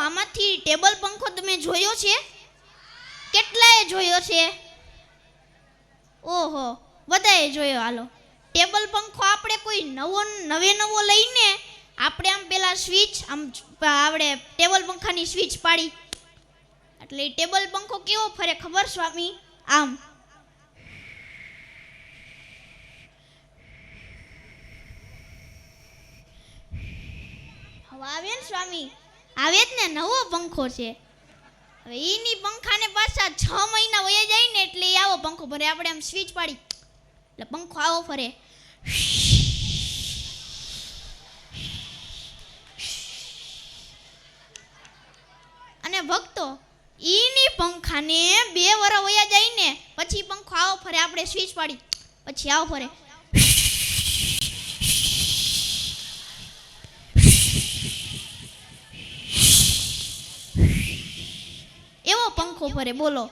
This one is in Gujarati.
આમાંથી ટેબલ પંખો તમે જોયો છે? કેટલાએ જોયો છે? ઓહો, બધાએ જોયો. હાલો, ટેબલ પંખો આપણે કોઈ નવો લઈને આપણે આમ પેલા સ્વિચ આમ આપણે ટેબલ પંખાની સ્વિચ પાડી એટલે ટેબલ પંખો કેવો ફરે ખબર સ્વામી? આમ. હવે આવે ને સ્વામી? આવે જ ને, નવો પંખો છે. હવે એની પંખાને પાછા 6 મહિના વયા જાય ને એટલે આવો પંખો ફરે. આપણે આમ સ્વિચ પાડી એટલે પંખો આવો ફરે. અને ભક્તો, ઈની પંખાને 2 વર્ષ વયા જાય ને પછી પંખો આવો ફરે. આપણે સ્વિચ પાડી પછી આવો ફરે. એવો પંખો ફરે. બોલો.